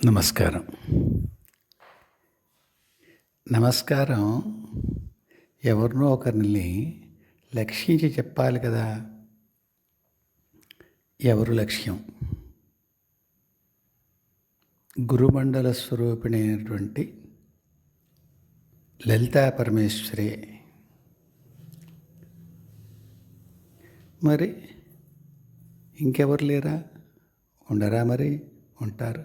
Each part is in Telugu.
నమస్కారం. నమస్కారం ఎవరినో ఒకరిని లక్ష్యించి చెప్పాలి కదా. ఎవరు లక్ష్యం? గురుమండల స్వరూపిణి అయినటువంటి లలితా పరమేశ్వరి. మరి ఇంకెవరు లేరా? ఉండరా? మరి ఉంటారు.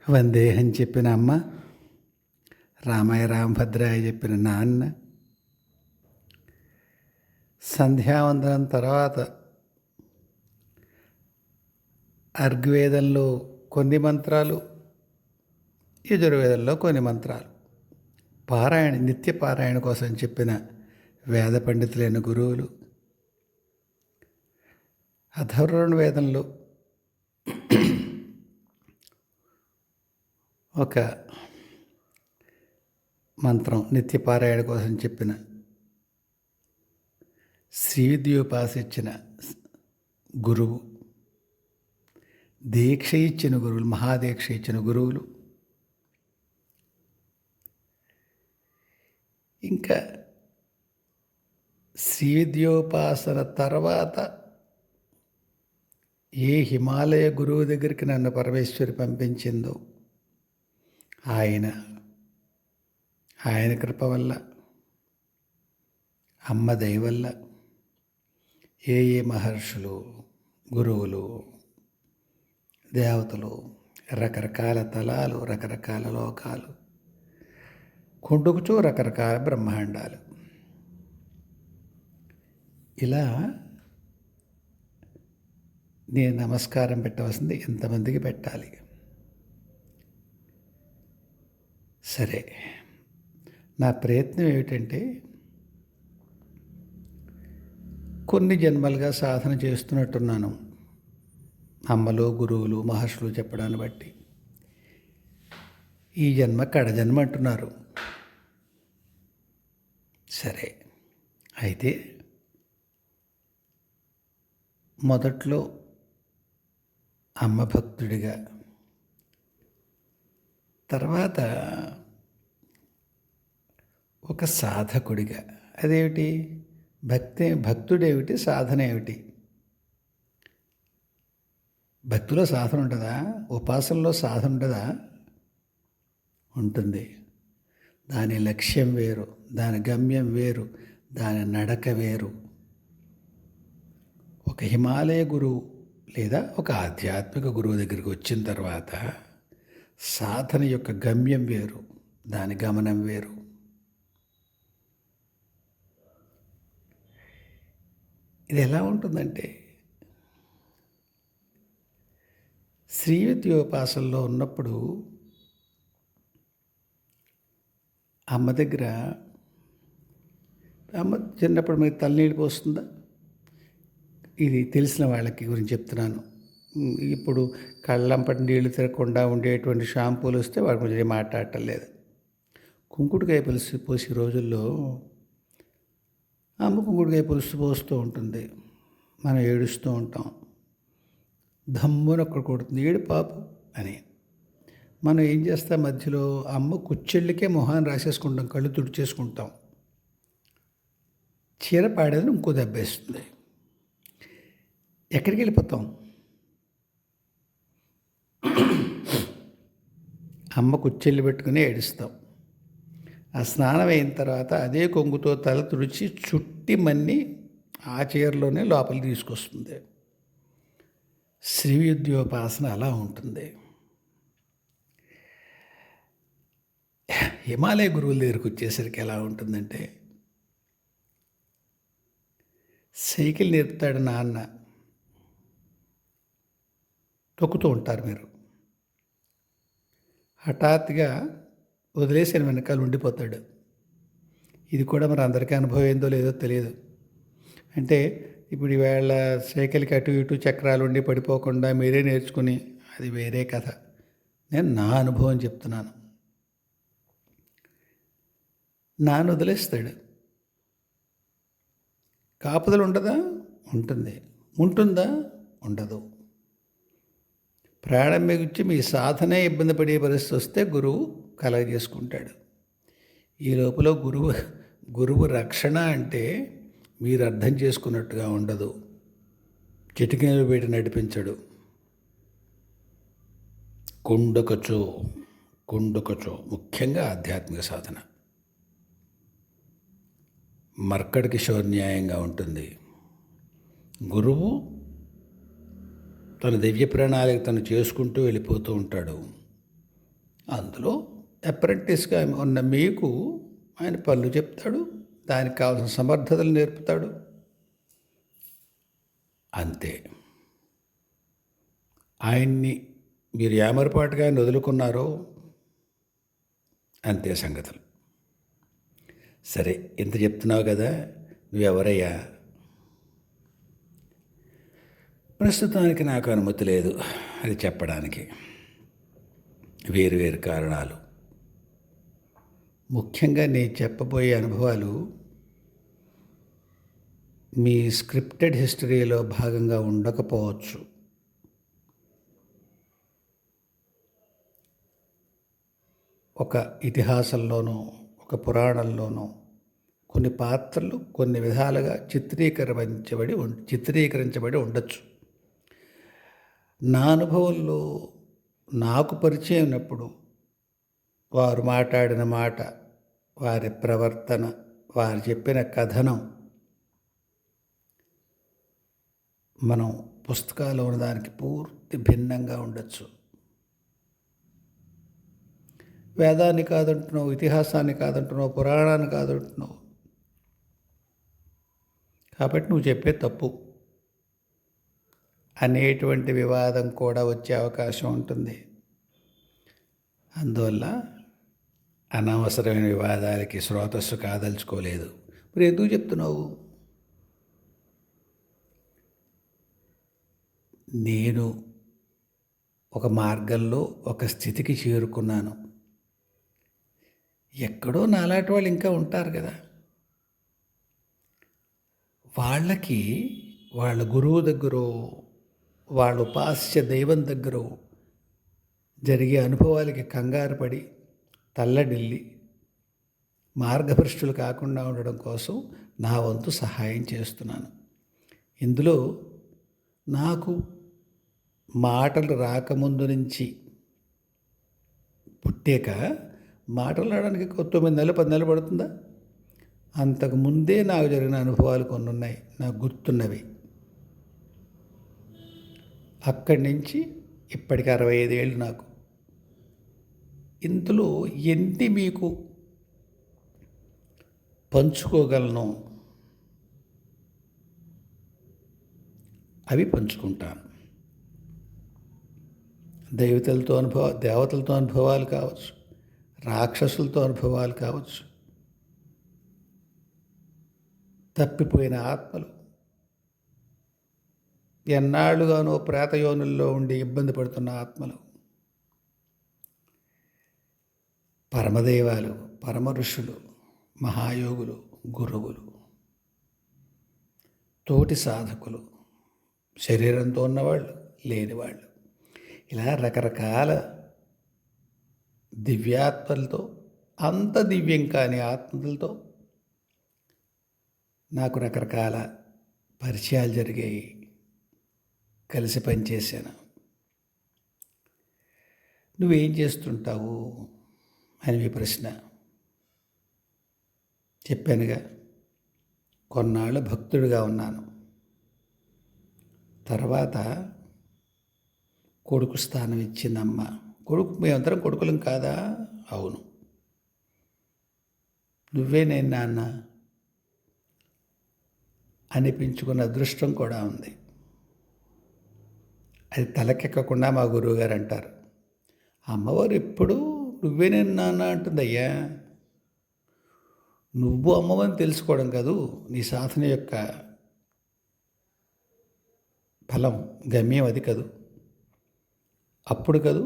వందేహం చెప్పిన అమ్మ, రామాయ రామభద్రాయ చెప్పిన నాన్న, సంధ్యావందనం తర్వాత అర్గ్వేదంలో కొన్ని మంత్రాలు, యజుర్వేదంలో కొన్ని మంత్రాలు, నిత్య పారాయణ కోసం చెప్పిన వేద పండితులైన గురువులు, అథర్వణ వేదంలో ఒక మంత్రం నిత్యపారాయణ కోసం చెప్పిన శ్రీవిద్యోపాస ఇచ్చిన గురువు, దీక్ష ఇచ్చిన గురువులు, మహాదీక్ష ఇచ్చిన గురువులు, ఇంకా శ్రీవిద్యోపాసన తర్వాత ఏ హిమాలయ గురువు దగ్గరికి నన్ను పరమేశ్వరి పంపించిందో ఆయన కృప వల్ల, అమ్మ దయ వల్ల ఏ మహర్షులు, గురువులు, దేవతలు, రకరకాల తలాలు, రకరకాల లోకాలు, కొండుకుచూ రకరకాల బ్రహ్మాండాలు, ఇలా నేను నమస్కారం పెట్టవలసింది ఎంతమందికి పెట్టాలి? సరే, నా ప్రయత్నం ఏమిటంటే కొన్ని జన్మలుగా సాధన చేస్తున్నట్టున్నాను. అమ్మలు, గురువులు, మహర్షులు చెప్పడాన్ని బట్టి ఈ జన్మ కడజన్మ అంటున్నారు. సరే, అయితే మొదట్లో అమ్మ భక్తుడిగా, తర్వాత ఒక సాధకుడిగా. అదేమిటి? భక్తుడేమిటి? సాధన ఏమిటి? భక్తిలో సాధన ఉంటుందా? ఉపాసనలో సాధన ఉంటుందా? ఉంటుంది. దాని లక్ష్యం వేరు, దాని గమ్యం వేరు, దాని నడక వేరు. ఒక హిమాలయ గురువు లేదా ఒక ఆధ్యాత్మిక గురువు దగ్గరికి వచ్చిన తర్వాత సాధన యొక్క గమ్యం వేరు, దాని గమనం వేరు. ఇది ఎలా ఉంటుందంటే, శ్రీవిద్యోపాసనలో ఉన్నప్పుడు అమ్మ దగ్గర, అమ్మ చిన్నప్పుడు మీకు తలనీళ్ళు పోస్తుందా? ఇది తెలిసిన వాళ్ళకి గురించి చెప్తున్నాను. ఇప్పుడు కళ్ళంపటి నీళ్లు తిరగకుండా ఉండేటువంటి షాంపూలు వస్తే వాడి గురించి మాట్లాడటం లేదు. కుంకుడుకాయ పులుసు పోసే రోజుల్లో అమ్మ కుంకుడుకాయ పులుసు పోస్తూ ఉంటుంది. మనం ఏడుస్తూ ఉంటాం. ధమ్మున ఒక్కడ కొడుతుంది, ఏడు పాపు అని. మనం ఏం చేస్తాం? మధ్యలో అమ్మ కుచ్చెళ్ళకే మొహాన్ని రాసేసుకుంటాం, కళ్ళు తుడిచేసుకుంటాం. చీర పాడేదని ఇంకో దెబ్బేస్తుంది. ఎక్కడికి వెళ్ళిపోతాం? అమ్మ కుచ్చెళ్ళు పెట్టుకుని ఏడుస్తాం. ఆ స్నానం అయిన తర్వాత అదే కొంగుతో తల తుడిచి చుట్టి మన్ని ఆ చీరలోనే లోపలికి తీసుకొస్తుంది. శ్రీవిద్యోపాసన అలా ఉంటుంది. హిమాలయ గురువుల దగ్గరికి వచ్చేసరికి ఎలా ఉంటుందంటే, సైకిల్ నేర్పుతాడు నాన్న, తొక్కుతూ ఉంటారు మీరు. హఠాత్తుగా వదిలేసిన వెనకాల ఉండిపోతాడు. ఇది కూడా మరి అందరికీ అనుభవం ఏందో లేదో తెలియదు. అంటే ఇప్పుడు ఈవేళ సైకిల్కి అటు ఇటు చక్రాలు ఉండి పడిపోకుండా మీరే నేర్చుకుని, అది వేరే కథ. నేను నా అనుభవం చెప్తున్నాను. నాన్న వదిలేస్తాడు. కాపుదలు ఉండదా? ఉంటుంది. ఉంటుందా? ఉండదు. ప్రాణం మిగుల్చి మీ సాధనే ఇబ్బంది పడే పరిస్థితి వస్తే గురువు కలగజేసుకుంటాడు. ఈ లోపల గురువు రక్షణ అంటే మీరు అర్థం చేసుకున్నట్టుగా ఉండదు. చిటికెనలు పెట్టి నడిపించడు. కుండకచో ముఖ్యంగా ఆధ్యాత్మిక సాధన మర్కట కిషోర్ న్యాయంగా ఉంటుంది. గురువు తన దివ్య ప్రణాళిక తను చేసుకుంటూ వెళ్ళిపోతూ ఉంటాడు. అందులో అప్రెంటిస్గా ఉన్న మీకు ఆయన పనులు చెప్తాడు, దానికి కావాల్సిన సమర్థతలు నేర్పుతాడు. అంతే. ఆయన్ని మీరు యామరపాటుగా ఆయన వదులుకున్నారో అంతే సంగతులు. సరే, ఇంత చెప్తున్నావు కదా, నువ్వెవరయ్యా? ప్రస్తుతానికి నాకు అనుమతి లేదు అది చెప్పడానికి. వేరు కారణాలు. ముఖ్యంగా నేను చెప్పబోయే అనుభవాలు మీ స్క్రిప్టెడ్ హిస్టరీలో భాగంగా ఉండకపోవచ్చు. ఒక ఇతిహాసంలోనూ ఒక పురాణంలోనూ కొన్ని పాత్రలు కొన్ని విధాలుగా చిత్రీకరించబడి ఉండొచ్చు. నా అనుభవంలో నాకు పరిచయం అయినప్పుడు వారు మాట్లాడిన మాట, వారి ప్రవర్తన, వారు చెప్పిన కథనం మనం పుస్తకాల్లో ఉన్నదానికి పూర్తి భిన్నంగా ఉండొచ్చు. వేదాన్ని కాదంటున్నావు, ఇతిహాసాన్ని కాదంటున్నావు, పురాణాన్ని కాదంటున్నావు. కాబట్టి నువ్వు చెప్పే తప్పు అనేటువంటి వివాదం కూడా వచ్చే అవకాశం ఉంటుంది. అందువల్ల అనవసరమైన వివాదాలకి శ్రోతస్సు కాదలుచుకోలేదు. మరి ఎందుకు చెప్తున్నావు? నేను ఒక మార్గంలో ఒక స్థితికి చేరుకున్నాను. ఎక్కడో నాలాంటి వాళ్ళు ఇంకా ఉంటారు కదా, వాళ్ళకి వాళ్ళ గురువు దగ్గర, వాళ్ళ ఉపాస్య దైవం దగ్గర జరిగే అనుభవాలకి కంగారు పడి తల్లడిల్లి మార్గభ్రష్టులు కాకుండా ఉండడం కోసం నా వంతు సహాయం చేస్తున్నాను. ఇందులో నాకు మాటలు రాకముందు నుంచి పుట్టాక మాటలు రావడానికి 9 నెలలు 10 నెలలు పడుతుందా? అంతకుముందే నాకు జరిగిన అనుభవాలు కొన్ని ఉన్నాయి, నాకు గుర్తున్నవి. అక్కడి నుంచి ఇప్పటికి 65 ఏళ్ళు నాకు. ఇందులో ఎన్ని మీకు పంచుకోగలను అవి పంచుకుంటాను. దేవతలతో అనుభవాలు కావచ్చు, రాక్షసులతో అనుభవాలు కావచ్చు, తప్పిపోయిన ఆత్మలు, ఎన్నాళ్ళుగానో ప్రేతయోనుల్లో ఉండి ఇబ్బంది పడుతున్న ఆత్మలు, పరమదైవాలు, పరమ ఋషులు, మహాయోగులు, గురువులు, తోటి సాధకులు, శరీరంతో ఉన్నవాళ్ళు, లేనివాళ్ళు, ఇలా రకరకాల దివ్యాత్మలతో, అంత దివ్యం కాని ఆత్మలతో నాకు రకరకాల పరిచయాలు జరిగాయి, కలిసి పనిచేశాను. నువ్వేం చేస్తుంటావు అని మీ ప్రశ్న. చెప్పానుగా, కొన్నాళ్ళు భక్తుడిగా ఉన్నాను. తర్వాత కొడుకు స్థానం ఇచ్చిందమ్మ. మేమందరం కొడుకులం కాదా? అవును. నువ్వే నేను నాన్న అనిపించుకున్న అదృష్టం కూడా ఉంది. అది తలకెక్కకుండా మా గురువుగారు అంటారు, అమ్మవారు ఎప్పుడూ నువ్వే నేను నాన్న అంటుందయ్యా. నువ్వు అమ్మవని తెలుసుకోవడం కాదు నీ సాధన యొక్క ఫలం, గమ్యం అది కదూ, అప్పుడు కదూ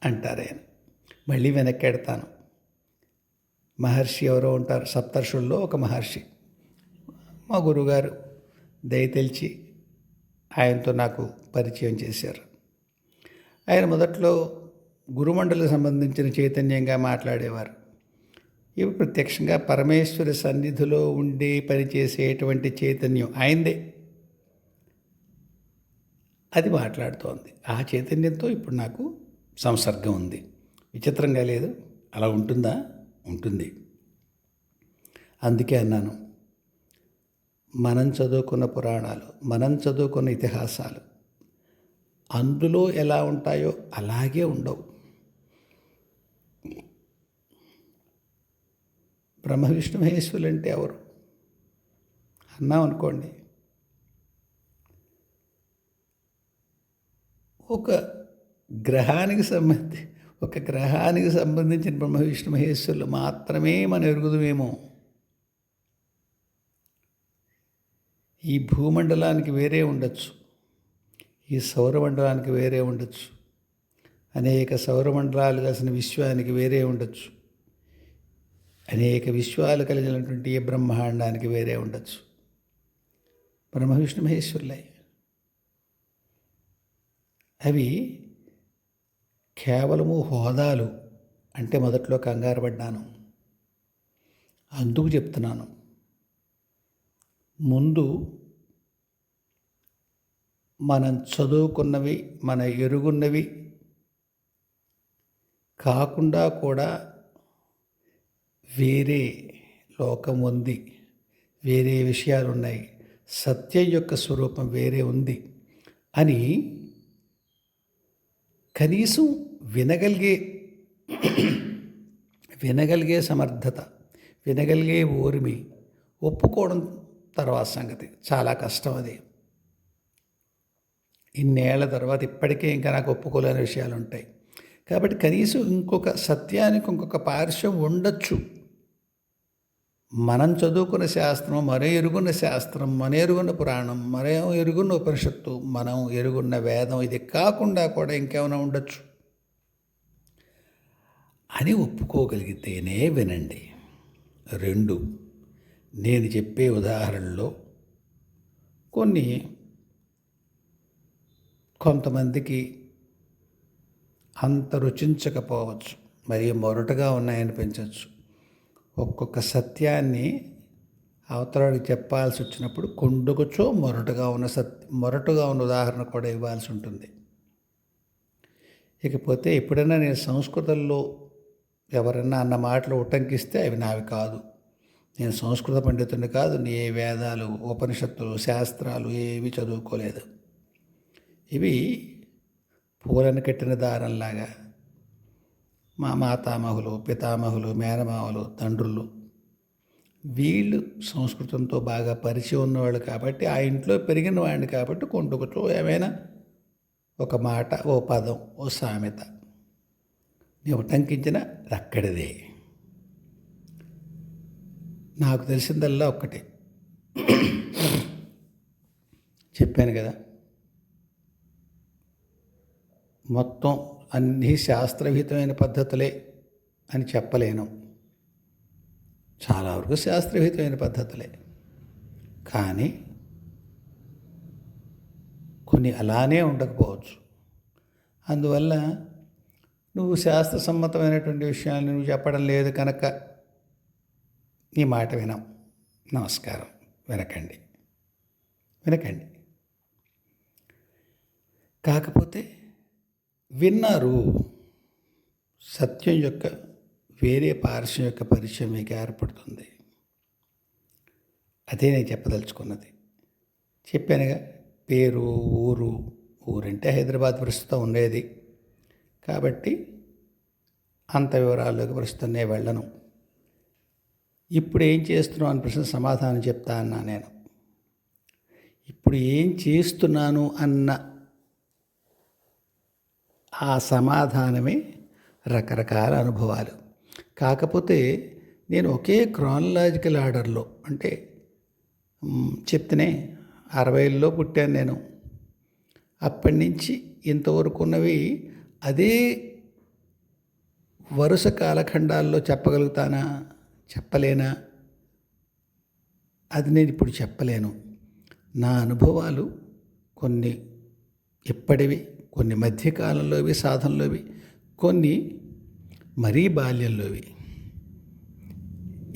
అంటారు ఆయన. మళ్ళీ వెనక్కెడతాను. మహర్షి ఎవరో ఉంటారు, సప్తర్షుల్లో ఒక మహర్షి, మా గురువుగారు దయ తెలిచి ఆయనతో నాకు పరిచయం చేశారు. ఆయన మొదట్లో గురుమండలికి సంబంధించిన చైతన్యంగా మాట్లాడేవారు. ఇవి ప్రత్యక్షంగా పరమేశ్వరి సన్నిధిలో ఉండి పనిచేసేటువంటి చైతన్యం ఆయనదే. అది మాట్లాడుతోంది. ఆ చైతన్యంతో ఇప్పుడు నాకు సంసర్గం ఉంది. విచిత్రంగా లేదు? అలా ఉంటుందా? ఉంటుంది. అందుకే అన్నాను, మనం చదువుకున్న పురాణాలు, మనం చదువుకున్న ఇతిహాసాలు అందులో ఎలా ఉంటాయో అలాగే ఉండవు. బ్రహ్మ విష్ణు మహేశ్వరులు అంటే ఎవరు అన్నాం అనుకోండి, ఒక గ్రహానికి సంబంధించిన బ్రహ్మ విష్ణు మహేశ్వరులు మాత్రమే మనం ఎరుగుదమేమో. ఈ భూమండలానికి వేరే ఉండొచ్చు, ఈ సౌరమండలానికి వేరే ఉండొచ్చు, అనేక సౌరమండలాలు కలిసిన విశ్వానికి వేరే ఉండొచ్చు, అనేక విశ్వాలు కలిగినటువంటి ఈ బ్రహ్మాండానికి వేరే ఉండొచ్చు. బ్రహ్మ విష్ణు మహేశ్వరులే. అవి కేవలము హోదాలు అంటే మొదట్లో కంగారు పడ్డాను. అందుకు చెప్తున్నాను, ముందు మనం చదువుకున్నవి, మన ఎరుగున్నవి కాకుండా కూడా వేరే లోకం ఉంది, వేరే విషయాలు ఉన్నాయి, సత్యం యొక్క స్వరూపం వేరే ఉంది అని కనీసం వినగలిగే సమర్థత, వినగలిగే ఓర్మి, ఒప్పుకోవడం తర్వాత సంగతి. చాలా కష్టం అది. ఇన్నేళ్ల తర్వాత ఇప్పటికే ఇంకా నాకు ఒప్పుకోలేని విషయాలు ఉంటాయి. కాబట్టి కనీసం ఇంకొక సత్యానికి ఇంకొక పార్శ్వం ఉండొచ్చు. మనం చదువుకున్న శాస్త్రం, మనం ఎరుగున్న శాస్త్రం, మనం ఎరుగున్న పురాణం, మనం ఎరుగున్న ఉపనిషత్తు, మనం ఎరుగున్న వేదం, ఇది కాకుండా కూడా ఇంకేమైనా ఉండొచ్చు అని ఒప్పుకోగలిగితేనే వినండి. 2, నేను చెప్పే ఉదాహరణలో కొంతమందికి అంత రుచించకపోవచ్చు, మరియు మొరటుగా ఉన్నాయనిపించవచ్చు. ఒక్కొక్క సత్యాన్ని అవతలాడికి చెప్పాల్సి వచ్చినప్పుడు కొండుకొచ్చో మొరటుగా ఉన్న ఉదాహరణ కూడా ఇవ్వాల్సి ఉంటుంది. ఇకపోతే ఎప్పుడైనా నేను సంస్కృతంలో ఎవరన్నా అన్న మాటలు ఉటంకిస్తే అవి నావి కాదు. నేను సంస్కృత పండితుడిని కాదు. ఏ వేదాలు, ఉపనిషత్తులు, శాస్త్రాలు ఏవి చదువుకోలేదు. ఇవి పూలను కట్టిన దారంలాగా మా మాతామహులు, పితామహులు, మేనమామలు, తండ్రులు వీళ్ళు సంస్కృతంతో బాగా పరిచయం ఉన్నవాళ్ళు కాబట్టి, ఆ ఇంట్లో పెరిగిన వాడిని కాబట్టి కొంటుకొచ్చు ఏమైనా ఒక మాట, ఓ పదం, ఓ సామెత నీవు టంకించిన అక్కడిదే. నాకు తెలిసిందల్లా ఒక్కటే చెప్పాను కదా, మొత్తం అన్నీ శాస్త్రవిహితమైన పద్ధతులే అని చెప్పలేను. చాలా వరకు శాస్త్రవిహితమైన పద్ధతులే, కానీ కొన్ని అలానే ఉండకపోవచ్చు. అందువల్ల నువ్వు శాస్త్ర సమ్మతమైనటువంటి విషయాన్ని నువ్వు చెప్పడం లేదు కనుక నీ మాట వినం. నమస్కారం. వినకండి. కాకపోతే విన్నారు, సత్యం యొక్క వేరే పార్శ్వం యొక్క పరిచయం మీకు ఏర్పడుతుంది. అదే నేను చెప్పదలుచుకున్నది. చెప్పానుగా, పేరు, ఊరంటే హైదరాబాద్ ప్రస్తుతం ఉండేది కాబట్టి అంత వివరాల్లోకి ప్రస్తుతం నేను వెళ్ళను. ఇప్పుడు ఏం చేస్తున్నావు అని ప్రశ్న సమాధానం చెప్తా అన్నా నేను. ఇప్పుడు ఏం చేస్తున్నాను అన్న ఆ సమాధానమే రకరకాల అనుభవాలు. కాకపోతే నేను ఒకే క్రానలాజికల్ ఆర్డర్లో, అంటే చెప్తేనే 60ల్లో పుట్టాను నేను. అప్పటి నుంచి ఇంతవరకు ఉన్నవి అదే వరుస కాలఖండాల్లో చెప్పగలుగుతానా, చెప్పలేనా? అది నేను ఇప్పుడు చెప్పలేను. నా అనుభవాలు కొన్ని ఇప్పటివి, కొన్ని మధ్యకాలంలోవి సాధనలోవి, కొన్ని మరీ బాల్యంలోవి.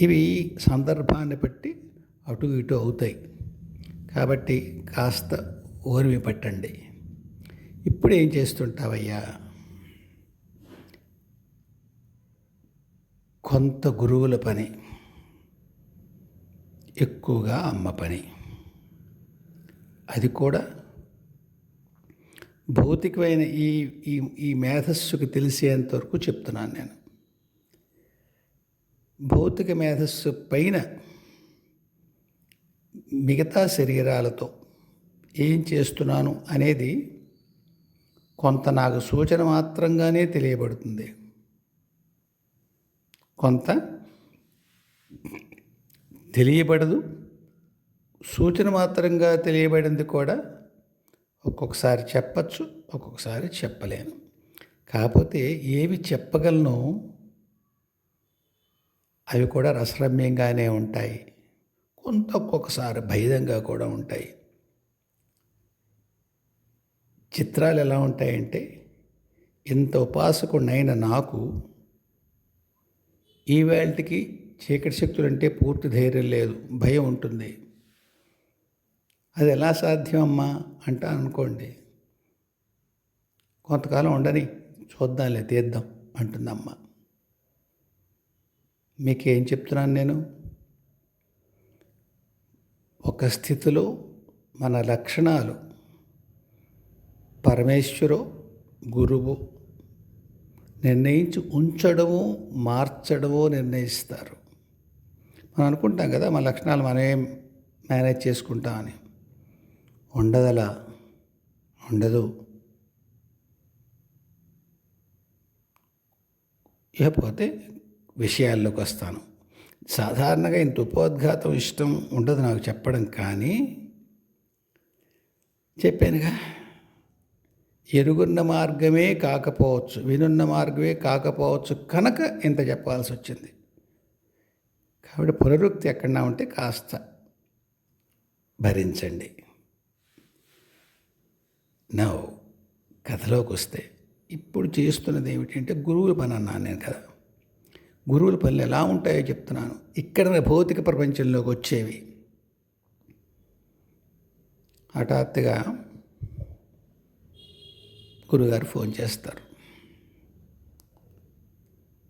ఇవి సందర్భాన్ని బట్టి అటు ఇటు అవుతాయి. కాబట్టి కాస్త ఓర్మి పట్టండి. ఇప్పుడు ఏం చేస్తుంటావయ్యా? కొంత గురువుల పని, ఎక్కువగా అమ్మ పని. అది కూడా భౌతికమైన ఈ ఈ ఈ మేధస్సుకు తెలిసేంతవరకు చెప్తున్నాను నేను. భౌతిక మేధస్సు పైన మిగతా శరీరాలతో ఏం చేస్తున్నాను అనేది కొంత నాకు సూచన మాత్రంగానే తెలియబడుతుంది, కొంత తెలియబడదు. సూచన మాత్రంగా తెలియబడింది కూడా ఒక్కొక్కసారి చెప్పచ్చు, ఒక్కొక్కసారి చెప్పలేను. కాకపోతే ఏవి చెప్పగలను అవి కూడా రసరమ్యంగానే ఉంటాయి, కొంత ఒక్కొక్కసారి భేదంగా కూడా ఉంటాయి. చిత్రాలు ఎలా ఉంటాయంటే, ఇంత ఉపాసకుడినైన నాకు ఈవేళకి చీకటి శక్తులు అంటే పూర్తి ధైర్యం లేదు, భయం ఉంటుంది. అది ఎలా సాధ్యం అమ్మా అంటా అనుకోండి. కొంతకాలం ఉండని, చూద్దాంలే, తీద్దాం అంటుందమ్మ. మీకేం చెప్తున్నాను నేను? ఒక స్థితిలో మన లక్షణాలు పరమేశ్వరో గురువు నిర్ణయించి ఉంచడమో మార్చడమో నిర్ణయిస్తారు. మనం అనుకుంటాం కదా మన లక్షణాలు మనమే మేనేజ్ చేసుకుంటామని. ఉండదలా, ఉండదు. ఇకపోతే విషయాల్లోకి వస్తాను. సాధారణంగా ఇంత ఉపోద్ఘాతం ఇష్టం ఉండదు నాకు చెప్పడం, కానీ చెప్పానుగా, ఎరుగున్న మార్గమే కాకపోవచ్చు, వినున్న మార్గమే కాకపోవచ్చు కనుక ఇంత చెప్పాల్సి వచ్చింది. కాబట్టి పునరుక్తి ఎక్కడన్నా ఉంటే కాస్త భరించండి. నో, కథలోకి వస్తే ఇప్పుడు చేస్తున్నది ఏమిటంటే గురువుల పని అన్నాను నేను కదా. గురువుల పనులు ఎలా ఉంటాయో చెప్తున్నాను. ఇక్కడ భౌతిక ప్రపంచంలోకి వచ్చేవి. హఠాత్తుగా గురుగారు ఫోన్ చేస్తారు.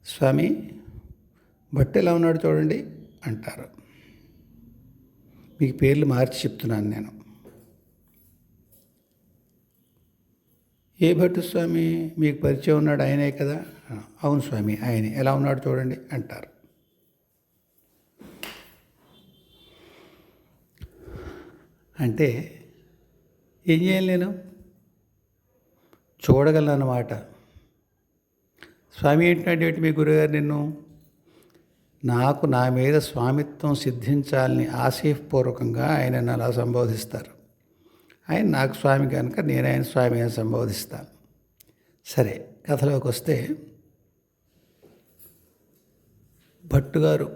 స్వామి, భట్టు ఎలా ఉన్నాడు చూడండి అంటారు. మీకు పేర్లు మార్చి చెప్తున్నాను నేను. ఏ భట్టు స్వామి? మీకు పరిచయం ఉన్నాడు ఆయనే కదా? అవును స్వామి, ఆయనే. ఎలా ఉన్నాడు చూడండి అంటారు. అంటే ఏం చేయాలి నేను? చూడగలను అన్నమాట. స్వామి ఏంటంటే మీ గురుగారు నిన్ను నాకు నా మీద స్వామిత్వం సిద్ధించాలని ఆశయపూర్వకంగా ఆయన అలా సంబోధిస్తారు. ఆయన నాకు స్వామి కనుక నేను ఆయన స్వామి అని సంబోధిస్తాను. సరే, కథలోకి వస్తే భట్టు గారు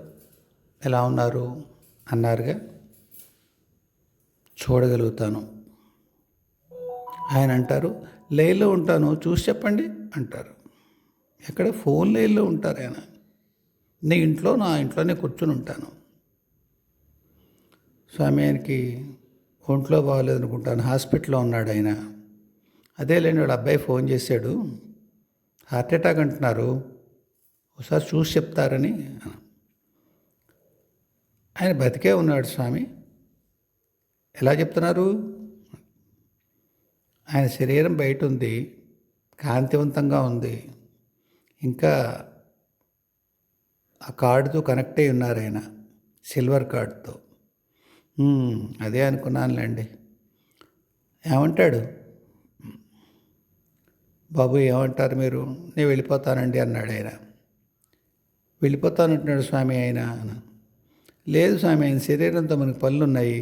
ఎలా ఉన్నారు అన్నారుగా. చూడగలుగుతాను. ఆయన అంటారు, లైన్లో ఉంటాను, చూసి చెప్పండి అంటారు. ఎక్కడ? ఫోన్ లైన్లో ఉంటారు ఆయన. నా ఇంట్లోనే కూర్చొని ఉంటాను. స్వామి, ఆయనకి ఒంట్లో బాగోలేదనుకుంటాను, హాస్పిటల్లో ఉన్నాడు ఆయన. అదేలేండి, వాళ్ళ అబ్బాయి ఫోన్ చేశాడు, హార్ట్ అటాక్ అంటున్నారు, ఒకసారి చూసి చెప్తారని. ఆయన బతికే ఉన్నాడు స్వామి. ఎలా చెప్తున్నారు? ఆయన శరీరం బయట ఉంది, కాంతివంతంగా ఉంది, ఇంకా ఆ కార్డుతో కనెక్ట్ అయి ఉన్నారు ఆయన, సిల్వర్ కార్డుతో. అదే అనుకున్నానులేండి. ఏమంటాడు? బాబు ఏమంటారు మీరు? నేను వెళ్ళిపోతానండి అన్నాడు ఆయన. వెళ్ళిపోతానంటున్నాడు స్వామి ఆయన. లేదు స్వామి, ఆయన శరీరంతో మనకు పనులు ఉన్నాయి,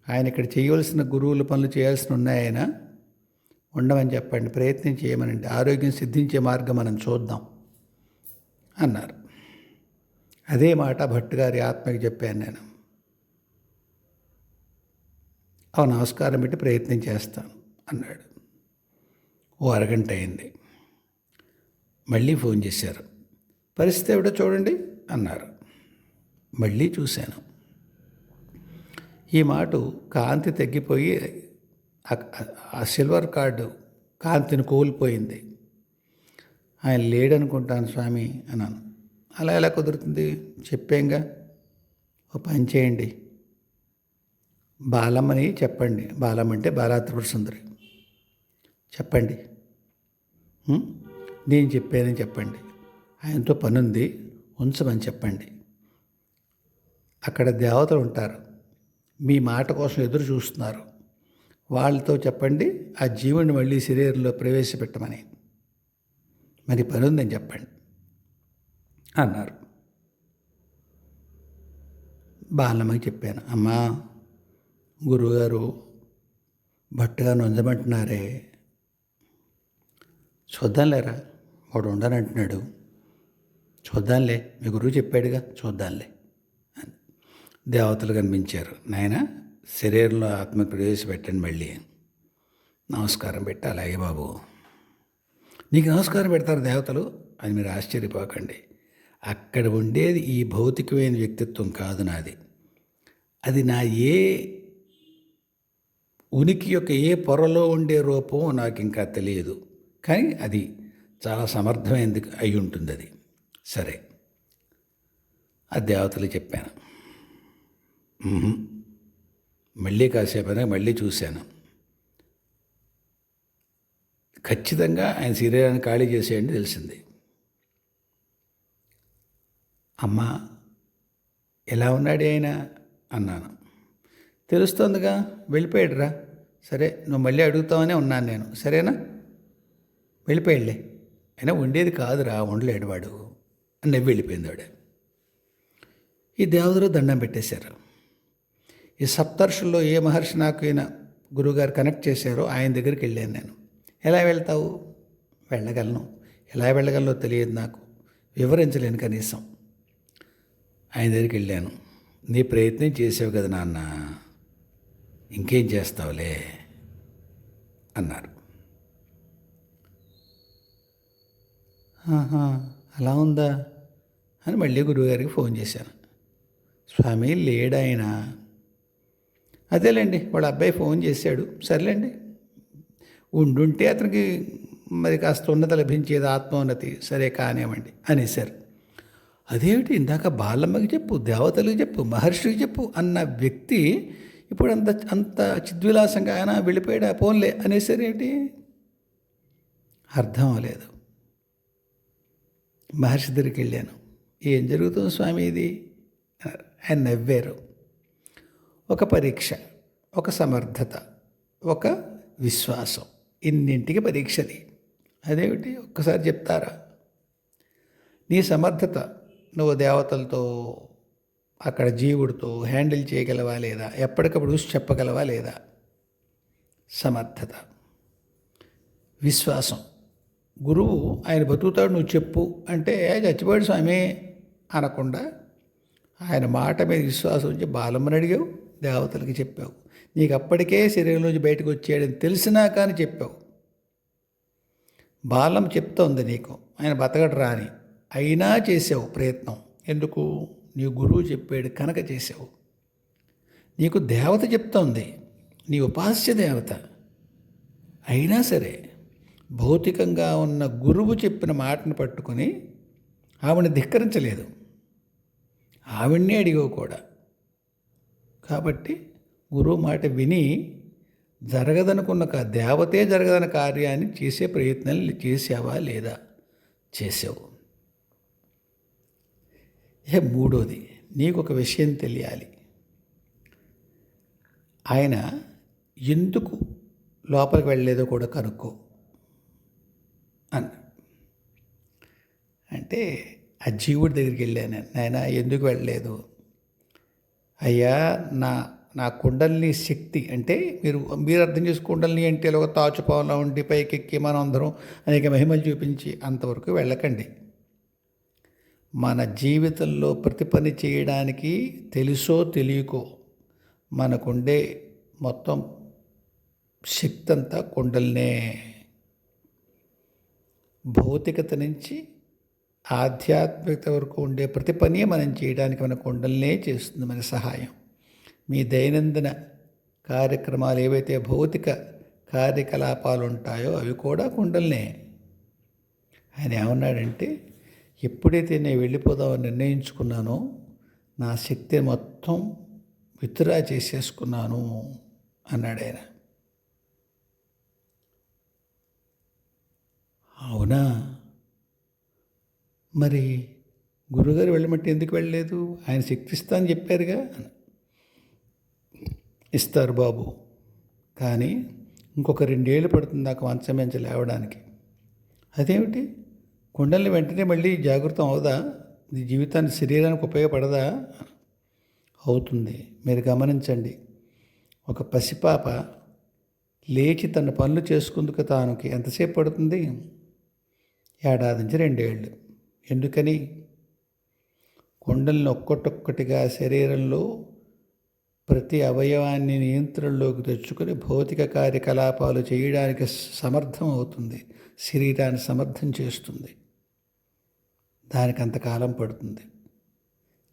ఆయన ఇక్కడ చేయవలసిన గురువుల పనులు చేయాల్సి ఉన్నాయి, ఆయన ఉండమని చెప్పండి, ప్రయత్నం చేయమనండి, ఆరోగ్యం సిద్ధించే మార్గం మనం చూద్దాం అన్నారు. అదే మాట భట్టుగారి ఆత్మకి చెప్పాను నేను. నమస్కారం పెట్టి ప్రయత్నం చేస్తాను అన్నాడు. ఓ అరగంట అయింది. మళ్ళీ ఫోన్ చేశారు. పరిస్థితి ఏమిటో చూడండి అన్నారు. మళ్ళీ చూశాను. ఈ మాట కాంతి తగ్గిపోయి ఆ సిల్వర్ కార్డు కాంతిని కోల్పోయింది. ఆయన లేడనుకుంటాను స్వామి అన్నాను. అలా ఎలా కుదురుతుంది? చెప్పాంగా, ఓ పని చేయండి, బాలమ్మని చెప్పండి. బాలమ్మ అంటే బాలా త్రిపుర సుందరి. చెప్పండి, నేను చెప్పానని చెప్పండి. ఆయనతో పనుంది, ఉంచమని చెప్పండి. అక్కడ దేవతలు ఉంటారు, మీ మాట కోసం ఎదురు చూస్తున్నారు. వాళ్ళతో చెప్పండి ఆ జీవుని మళ్ళీ శరీరంలో ప్రవేశపెట్టమని. మరి పని ఉందని చెప్పండి అన్నారు. బాలమ్మకి చెప్పాను, అమ్మా గురువుగారు భట్టుగా నొంజమంటున్నారే, చూద్దాంలేరా, వాడు ఉండనంటున్నాడు, చూద్దాంలే, మీ గురువు చెప్పాడుగా, చూద్దాంలే అని. దేవతలు కనిపించారు. నాయన శరీరంలో ఆత్మ ప్రవేశపెట్టండి మళ్ళీ. నమస్కారం పెట్టి, అలాగే బాబు. నీకు నమస్కారం పెడతారు దేవతలు అని మీరు ఆశ్చర్యపోకండి. అక్కడ ఉండేది ఈ భౌతికమైన వ్యక్తిత్వం కాదు నాది. అది నా ఏ ఉనికి యొక్క ఏ పొరలో ఉండే రూపం నాకు ఇంకా తెలియదు, కానీ అది చాలా సమర్థమైనది అయి ఉంటుంది. అది సరే, ఆ దేవతలు చెప్పాను. మళ్ళీ కాసేపైనా మళ్ళీ చూశాను. ఖచ్చితంగా ఆయన శరీరాన్ని ఖాళీ చేసేయండి తెలిసింది. అమ్మా ఎలా ఉన్నాడు ఆయన అన్నాను. తెలుస్తోందిగా, వెళ్ళిపోయాడురా. సరే, నువ్వు మళ్ళీ అడుగుతావనే ఉన్నాను నేను, సరేనా? వెళ్ళిపోయాడులే, అయినా ఉండేది కాదురా, ఉండలేడు వాడు అని నవ్వి వెళ్ళిపోయింది వాడు. ఈ దేవతలు దండం పెట్టేశారు. ఈ సప్తర్షుల్లో ఏ మహర్షి నాకు ఈయన గురువుగారు కనెక్ట్ చేశారో ఆయన దగ్గరికి వెళ్ళాను నేను. ఎలా వెళ్తావు? వెళ్ళగలను, ఎలా వెళ్ళగలనో తెలియదు నాకు, వివరించలేను కనీసం. ఆయన దగ్గరికి వెళ్ళాను. నీ ప్రయత్నం చేసావు కదా నాన్న, ఇంకేం చేస్తావులే అన్నారు. అలా ఉందా అని మళ్ళీ గురువుగారికి ఫోన్ చేశాను. స్వామి లేడాయన. అదేలేండి, వాళ్ళ అబ్బాయి ఫోన్ చేశాడు, సర్లేండి, ఉండుంటే అతనికి మరి కాస్త ఉన్నత లభించేది, ఆత్మోన్నతి, సరే కానివ్వండి అనేసారు. అదేమిటి, ఇందాక బాలమ్మకి చెప్పు, దేవతలకు చెప్పు, మహర్షికి చెప్పు అన్న వ్యక్తి ఇప్పుడు అంత చిద్విలాసంగా ఆయన వెళ్ళిపోయాడు, పోన్లే అనేసారు. ఏమిటి అర్థం అవ్వలేదు. మహర్షి దగ్గరికి వెళ్ళాను. ఏం జరుగుతుంది స్వామి ఇది? ఆయన నవ్వారు. ఒక పరీక్ష, ఒక సమర్థత, ఒక విశ్వాసం, ఇన్నింటికి పరీక్షది. అదేమిటి ఒక్కసారి చెప్తారా? నీ సమర్థత, నువ్వు దేవతలతో అక్కడ జీవుడితో హ్యాండిల్ చేయగలవా లేదా, ఎప్పటికప్పుడు చూసి చెప్పగలవా లేదా, సమర్థత. విశ్వాసం, గురువు ఆయన బతుకుతాడు నువ్వు చెప్పు అంటే చచ్చిపోయాడు స్వామి అనకుండా ఆయన మాట మీద విశ్వాసం ఉంచి బాలమ్మని అడిగావు, దేవతలకి చెప్పావు. నీకు అప్పటికే శరీరంలోంచి బయటకు వచ్చాడని తెలిసినా కానీ చెప్పావు. బాలం చెప్తోంది నీకు ఆయన బతకడు రా అని, అయినా చేసావు ప్రయత్నం. ఎందుకు? నీ గురువు చెప్పాడు కనుక చేసావు. నీకు దేవత చెప్తోంది, నీ ఉపాస్య దేవత, అయినా సరే భౌతికంగా ఉన్న గురువు చెప్పిన మాటను పట్టుకొని ఆవిడని ధిక్కరించలేదు, ఆవిడ్నే అడిగావు కూడా. కాబట్టి గురువు మాట విని జరగదనుకున్న దేవతే జరగదన్న కార్యాన్ని చేసే ప్రయత్నాలు చేసావా లేదా? చేసావు. మూడోది, నీకు ఒక విషయం తెలియాలి. ఆయన ఎందుకు లోపలికి వెళ్ళలేదో కూడా కనుక్కో అన్న. అంటే ఆ జీవుడి దగ్గరికి వెళ్ళాను. నాయన ఎందుకు వెళ్ళలేదు? అయ్యా, నా కుండలిని శక్తి అంటే మీరు అర్థం చేసి, కుండలిని అంటే ఒక తాచుపావులా ఉండి పైకెక్కి మనం అందరం అనేక మహిమలు చూపించి అంతవరకు వెళ్ళకండి. మన జీవితంలో ప్రతి పని చేయడానికి తెలుసో తెలియకో మనకుండే మొత్తం శక్తి అంతా కుండలినే. భౌతికత నుంచి ఆధ్యాత్మికత వరకు ఉండే ప్రతి పని మనం చేయడానికి మన కుండలనే చేస్తుంది మన సహాయం. మీ దైనందిన కార్యక్రమాలు ఏవైతే భౌతిక కార్యకలాపాలు ఉంటాయో అవి కూడా కుండలనే. ఆయన ఏమన్నాడంటే, ఎప్పుడైతే నేను వెళ్ళిపోదామని నిర్ణయించుకున్నానో నా శక్తి మొత్తం విత్డ్రా చేసేసుకున్నాను అన్నాడు ఆయన. అవునా, మరి గురుగారు వెళ్ళమంటే ఎందుకు వెళ్ళలేదు? ఆయన శక్తి ఇస్తా అని చెప్పారుగా. ఇస్తారు బాబు, కానీ ఇంకొక 2 ఏళ్ళు పడుతుంది నాకు మంచం నుంచి లేవడానికి. అదేమిటి, కుండల్ని వెంటనే మళ్ళీ జాగృతం అవుదా? ఇది జీవితానికి శరీరానికి ఉపయోగపడదా? అవుతుంది. మీరు గమనించండి, ఒక పసిపాప లేచి తన పనులు చేసుకుందుకు తానుకి ఎంతసేపు పడుతుంది? 1 ఏడాది నుంచి 2 ఏళ్ళు. ఎందుకని? కుండల్ని ఒక్కొక్కటిగా శరీరంలో ప్రతి అవయవాన్ని నియంత్రణలోకి తెచ్చుకొని భౌతిక కార్యకలాపాలు చేయడానికి సమర్థం అవుతుంది. శరీరాన్ని సమర్థం చేస్తుంది. దానికి అంతకాలం పడుతుంది.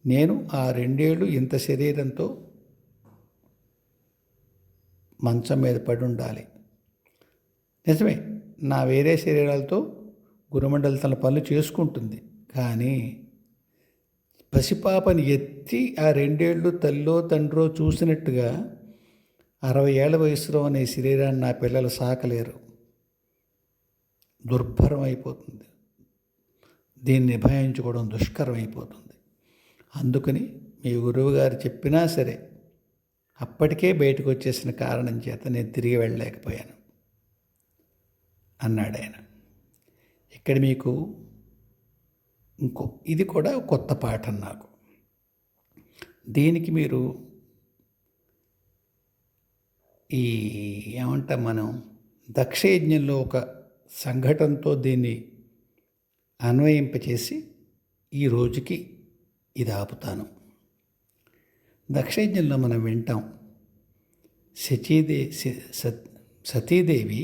నేను ఆ 2 ఏళ్ళు ఇంత శరీరంతో మంచం మీద పడి ఉండాలి. నిజమే, నా వేరే శరీరాలతో గురుమండలి తన పనులు చేసుకుంటుంది. కానీ పసిపాపని ఎత్తి ఆ 2 ఏళ్ళు తల్లో తండ్రో చూసినట్టుగా 60 ఏళ్ల వయసులో అనే శరీరాన్ని నా పిల్లలు సాకలేరు. దుర్భరం అయిపోతుంది. దీన్ని నిభాయించుకోవడం దుష్కరం అయిపోతుంది. అందుకని మీ గురువు గారు చెప్పినా సరే అప్పటికే బయటకు వచ్చేసిన కారణం చేత నేను తిరిగి వెళ్ళలేకపోయాను అన్నాడు ఆయన. ఇక్కడ మీకు ఇది కూడా కొత్త పాఠం నాకు. దీనికి మీరు ఏమంటాం మనం, దక్షయజ్ఞంలో ఒక సంఘటనతో దీన్ని అన్వయింపచేసి ఈ రోజుకి ఇది ఆపుతాను. దక్షయజ్ఞంలో మనం వింటాం, సతీదేవి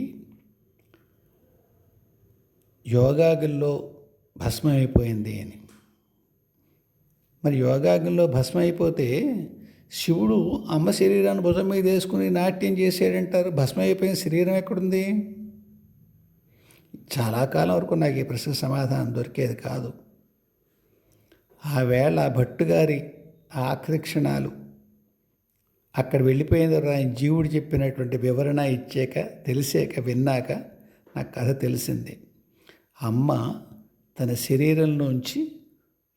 యోగాగ్నిలో భస్మైపోయింది అని. మరి యోగాగ్నిలో భస్మైపోతే శివుడు అమ్మ శరీరాన్ని భుజం మీద వేసుకుని నాట్యం చేసాడంటారు. భస్మైపోయిన శరీరం ఎక్కడుంది? చాలా కాలం వరకు నాకు ఈ ప్రశ్న సమాధానం దొరికేది కాదు. ఆ వేళ భట్టుగారి ఆఖరి క్షణాలు అక్కడ వెళ్ళిపోయిన తర్వాత ఆయన జీవుడు చెప్పినటువంటి వివరణ తెలిసాక విన్నాక నాకు కథ తెలిసింది. అమ్మ తన శరీరంలోంచి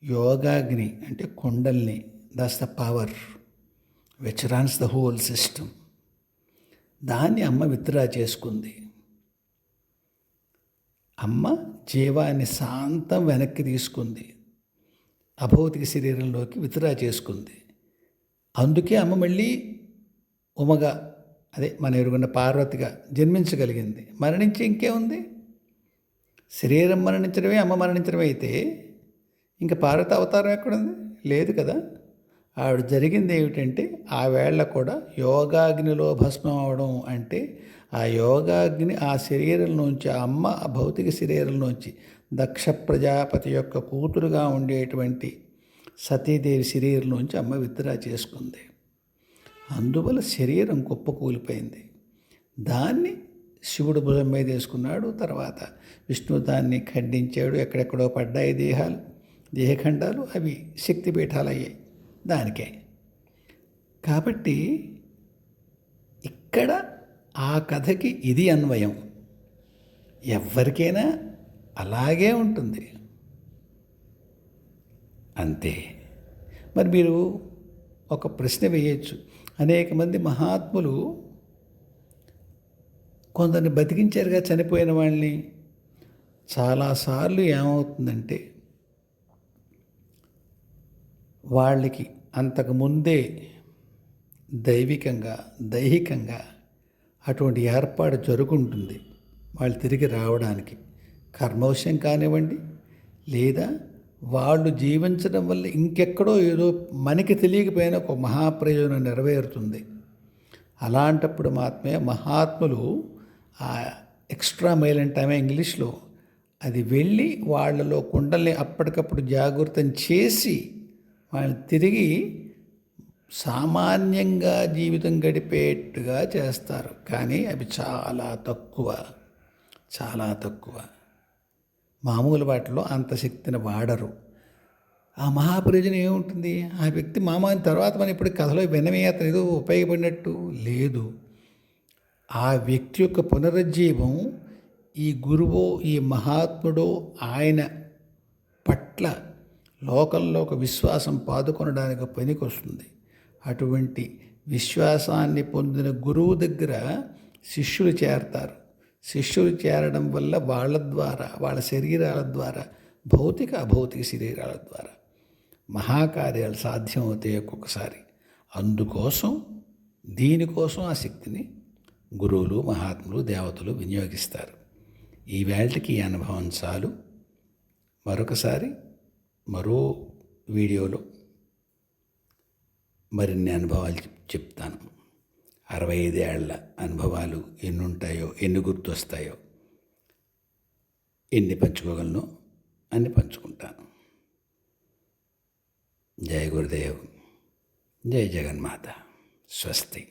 యోగాగ్ని అంటే Kundalini, that's the power which runs the whole system, దాన్ని అమ్మ విత్డ్రా చేసుకుంది. అమ్మ జీవాన్ని శాంతం వెనక్కి తీసుకుంది, అభౌతిక శరీరంలోకి విత్డ్రా చేసుకుంది. అందుకే అమ్మ మళ్ళీ ఉమగా, అదే మన ఎరుగున్న పార్వతిగా జన్మించగలిగింది. మరణించి ఇంకేముంది? శరీరం మరణించడమే అమ్మ మరణించడమే అయితే ఇంకా పార్వతి అవతారం ఎక్కడుంది? లేదు కదా. ఆవిడ జరిగింది ఏమిటంటే, ఆ వేళ కూడా యోగాగ్నిలో భస్మం అవడం అంటే ఆ యోగాగ్ని ఆ శరీరం నుంచి, ఆ అమ్మ ఆ భౌతిక శరీరం నుంచి దక్ష ప్రజాపతి యొక్క కూతురుగా ఉండేటువంటి సతీదేవి శరీరం నుంచి అమ్మ విత్డ్రా చేసుకుంది. అందువల్ల శరీరం కుప్పకూలిపోయింది. దాన్ని శివుడు భుజం మీద వేసుకున్నాడు. తర్వాత విష్ణువు దాన్ని ఖండించాడు. ఎక్కడెక్కడో పడ్డాయి దేహఖండాలు, అవి శక్తిపీఠాలు అయ్యాయి దానికే. కాబట్టి ఇక్కడ ఆ కథకి ఇది అన్వయం. ఎవరికైనా అలాగే ఉంటుంది అంతే. మరి మీరు ఒక ప్రశ్న వేయచ్చు, అనేక మంది మహాత్ములు కొందరిని బతికించారుగా చనిపోయిన వాళ్ళని. చాలాసార్లు ఏమవుతుందంటే వాళ్ళకి అంతకుముందే దైహికంగా అటువంటి ఏర్పాటు జరుగుంటుంది వాళ్ళు తిరిగి రావడానికి. కర్మవశం కానివ్వండి, లేదా వాళ్ళు జీవించడం వల్ల ఇంకెక్కడో ఏదో మనకి తెలియకపోయినా ఒక మహాప్రయోజనం నెరవేరుతుంది. అలాంటప్పుడు మాత్రమే మహాత్ములు ఆ ఎక్స్ట్రా మైల్ అంటామే ఇంగ్లీష్లో, అది వెళ్ళి వాళ్ళలో కుండల్ని అప్పటికప్పుడు జాగృతం చేసి వాళ్ళని తిరిగి సామాన్యంగా జీవితం గడిపేట్టుగా చేస్తారు. కానీ అవి చాలా తక్కువ, చాలా తక్కువ. మామూలు వాటిలో అంత శక్తిని వాడరు. ఆ మహాప్రయోజనం ఏముంటుంది? ఆ వ్యక్తి మామూలు తర్వాత మనం ఇప్పుడు కథలో వినమే అతను ఏదో ఉపయోగపడినట్టు లేదు. ఆ వ్యక్తి యొక్క పునరుజ్జీవం ఈ గురువో ఈ మహాత్ముడో ఆయన పట్ల లోకంలో ఒక విశ్వాసం పాదుకొనడానికి పనికొస్తుంది. అటువంటి విశ్వాసాన్ని పొందిన గురువు దగ్గర శిష్యులు చేరతారు. శిష్యులు చేరడం వల్ల వాళ్ళ ద్వారా, వాళ్ళ శరీరాల ద్వారా, భౌతిక అభౌతిక శరీరాల ద్వారా మహాకార్యాలు సాధ్యమవుతాయి ఒక్కొక్కసారి. అందుకోసం దీనికోసం ఆ శక్తిని గురువులు, మహాత్ములు, దేవతలు వినియోగిస్తారు. ఈ వేళకి ఈ అనుభవం చాలు. మరొకసారి మరో వీడియోలో మరిన్ని అనుభవాలు చెప్తాను. 65 ఏళ్ల అనుభవాలు ఎన్ని ఉంటాయో, ఎన్ని గుర్తొస్తాయో, ఎన్ని పంచుకోగలను అన్ని పంచుకుంటాను. జై గురుదేవ్, జై జగన్మాత. స్వస్తి.